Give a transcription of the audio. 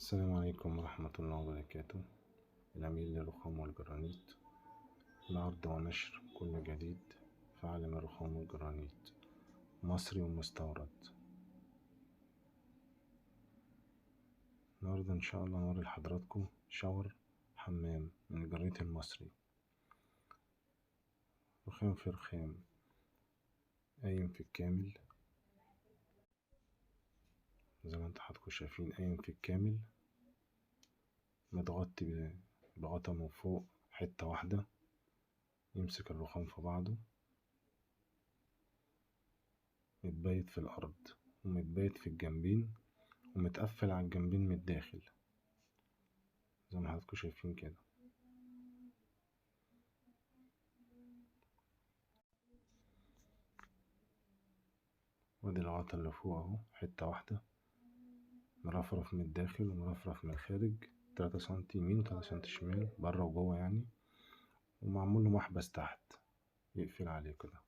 السلام عليكم ورحمة الله وبركاته. العميل للرخام والجرانيت، العرض ونشر كل جديد في عالم الرخام والجرانيت، مصري ومستورد. النهاردة إن شاء الله نوري لحضراتكم شاور حمام من الجرانيت المصري، رخام في رخام، قايم في الكامل زي ما انتوا حضراتكم شايفين، قايم في الكامل، متغطي بغطا من فوق حتة واحدة يمسك الرخام في بعضه، متبيت في الأرض ومتبيت في الجنبين ومتقفل على الجنبين من الداخل زي ما حضراتكم شايفين كده. وادي الغطا اللي فوق اهو، حتة واحدة، مرفرف من الداخل ومرفرف من الخارج، 3 سنتي يمين و3 سنتي شمال، بره وجوه يعني، ومعمول له محبس تحت يقفل عليه كده.